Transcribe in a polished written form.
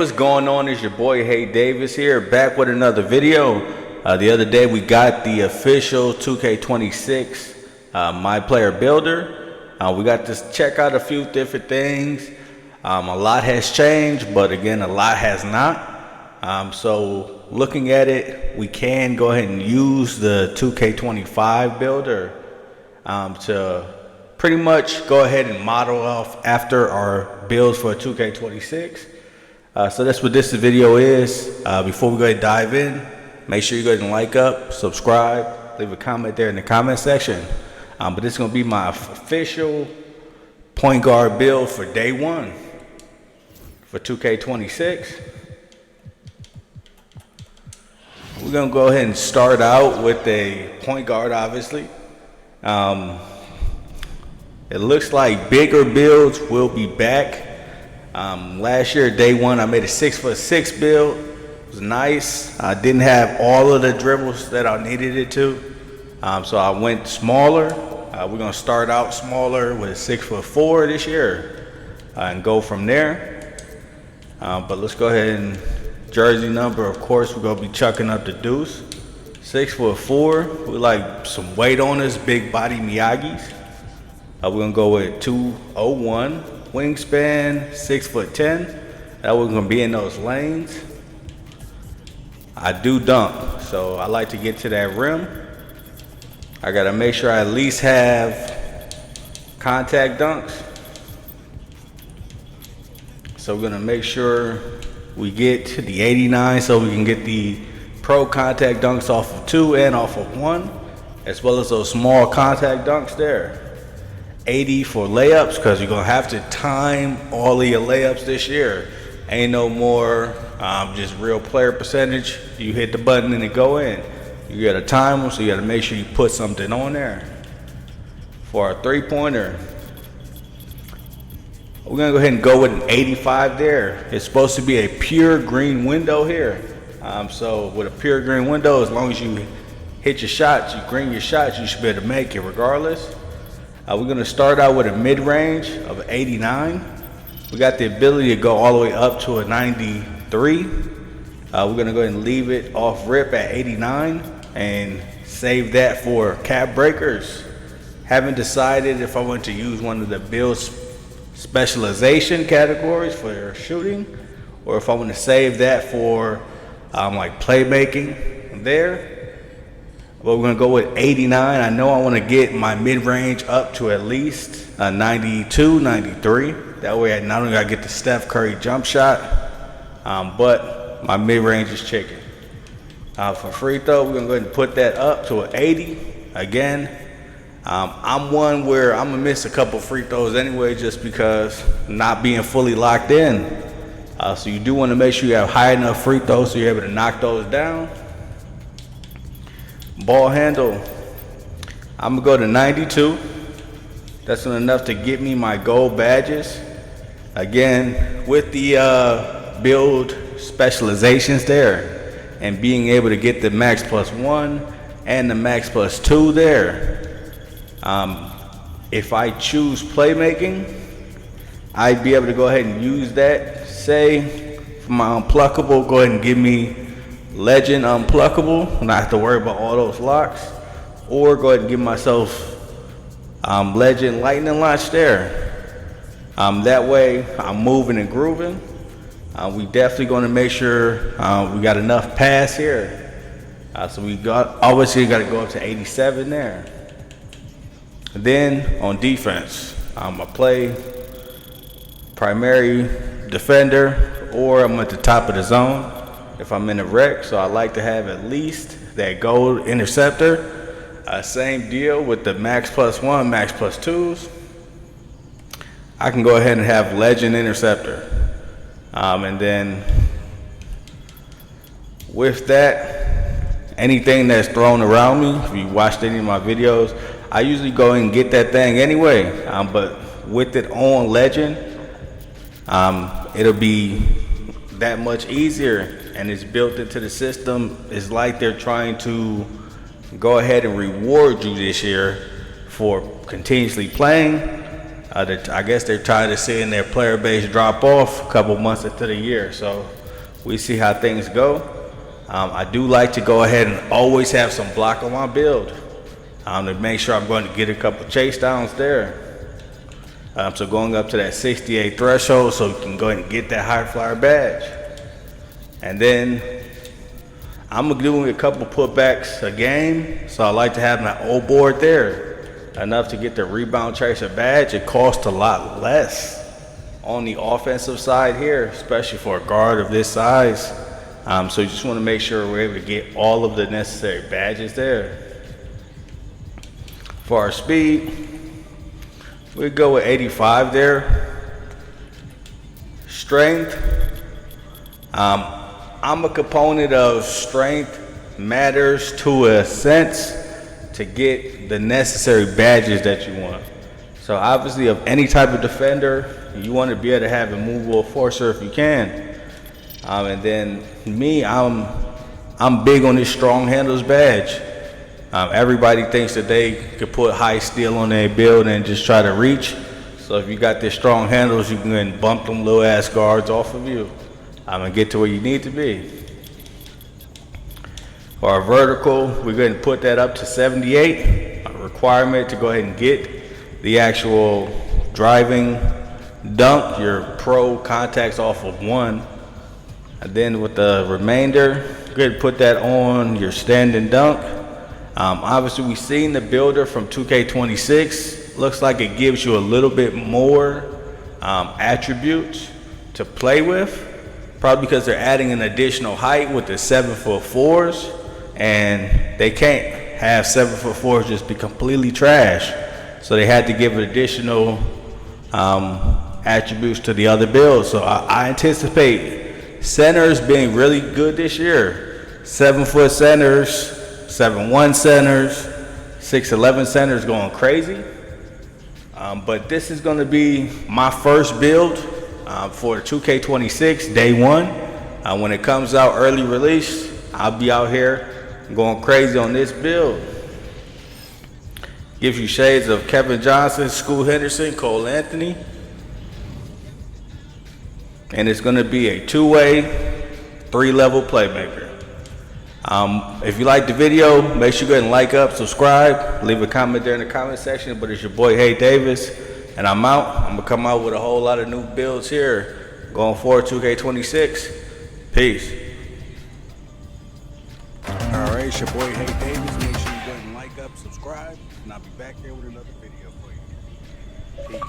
What's going on? Is your boy Hey Davis here, back with another video. The other day we got the official 2K26 My Player Builder. We got to check out a few different things. A lot has changed, but again, a lot has not. So looking at it, we can go ahead and use the 2K25 builder to pretty much go ahead and model off after our builds for 2K26. So that's what this video is. Before we go ahead and dive in, make sure you go ahead and like up, subscribe, leave a comment there in the comment section. But this is going to be my official point guard build for day one for 2K26. We're going to go ahead and start out with a point guard, obviously. It looks like bigger builds will be back. Last year, day one, I made a 6'6" build. It was nice. I didn't have all of the dribbles that I needed it to, so I went smaller. We're gonna start out smaller with 6'4" this year and go from there. But let's go ahead and jersey number. Of course, we're gonna be chucking up the deuce. 6'4". We like some weight on us, big body Miyagi's. We're gonna go with 201. Wingspan, 6'10". That was gonna be in those lanes. I do dunk, so I like to get to that rim. I gotta make sure I at least have contact dunks. So we're gonna make sure we get to the 89 so we can get the pro contact dunks off of 2 and off of 1, as well as those small contact dunks there. 80 for layups, because you're gonna have to time all of your layups this year. Ain't no more just real player percentage. You hit the button and it go in. You gotta time them, so you gotta make sure you put something on there. For our three-pointer, we're gonna go ahead and go with an 85 there. It's supposed to be a pure green window here. So with a pure green window, as long as you hit your shots, you green your shots, you should be able to make it regardless. We're gonna start out with a mid-range of 89. We got the ability to go all the way up to a 93. We're gonna go ahead and leave it off rip at 89 and save that for cap breakers. Haven't decided if I want to use one of the build specialization categories for shooting, or if I want to save that for like playmaking there. But we're gonna go with 89. I know I wanna get my mid-range up to at least 92, 93. That way I not only gotta get the Steph Curry jump shot, but my mid-range is chicken. For free throw, we're gonna go ahead and put that up to an 80. Again, I'm one where I'm gonna miss a couple free throws anyway, just because not being fully locked in. So you do wanna make sure you have high enough free throws so you're able to knock those down. Ball handle, I'm gonna go to 92. That's enough to get me my gold badges. Again, with the build specializations there and being able to get the max +1 and the max +2 there. If I choose playmaking, I'd be able to go ahead and use that. Say for my unpluckable, go ahead and give me legend unpluckable, not have to worry about all those locks, or go ahead and give myself legend lightning launch there. That way I'm moving and grooving. We definitely going to make sure we got enough pass here. So we obviously got to go up to 87 there. And then on defense, I play primary defender, or I'm at the top of the zone if I'm in a wreck. So I like to have at least that gold interceptor. Same deal with the max +1, max +2s. I can go ahead and have legend interceptor. And then with that, anything that's thrown around me, if you watched any of my videos, I usually go and get that thing anyway. But with it on legend, it'll be that much easier, and it's built into the system. It's like they're trying to go ahead and reward you this year for continuously playing I guess they're tired of seeing their player base drop off a couple months into the year. So we see how things go. I do like to go ahead and always have some block on my build to make sure I'm going to get a couple chase downs there. So going up to that 68 threshold so you can go ahead and get that high flyer badge. And then I'm doing a couple putbacks a game, so I like to have my old board there. Enough to get the rebound tracer badge. It costs a lot less on the offensive side here, especially for a guard of this size. So you just want to make sure we're able to get all of the necessary badges there. For our speed, we go with 85 there. Strength, I'm a component of strength matters to a sense to get the necessary badges that you want. So obviously of any type of defender, you want to be able to have a movable enforcer if you can. And then me, I'm big on this strong handles badge. Everybody thinks that they could put high steel on their build and just try to reach. So if you got this strong handles, you can bump them little ass guards off of you and get to where you need to be. For our vertical, we're going to put that up to 78. A requirement to go ahead and get the actual driving dunk, your pro contacts off of 1. And then with the remainder, go ahead and put that on your standing dunk. Obviously, we've seen the builder from 2K26. Looks like it gives you a little bit more attributes to play with. Probably because they're adding an additional height with the 7'4s. And they can't have 7'4s just be completely trash. So they had to give additional attributes to the other builds. So I anticipate centers being really good this year. 7-foot centers, 7'1 centers, 6'11 centers going crazy. But this is going to be my first build for 2K26 day 1. When it comes out early release, I'll be out here going crazy on this build. Gives you shades of Kevin Johnson, Scoot Henderson, Cole Anthony. And it's going to be a 2-way, 3-level playmaker. If you like the video, make sure you go ahead and like up, subscribe, leave a comment there in the comment section. But it's your boy, Hey Davis, and I'm out. I'm going to come out with a whole lot of new builds here going forward 2K26. Peace. All right, it's your boy, Hey Davis.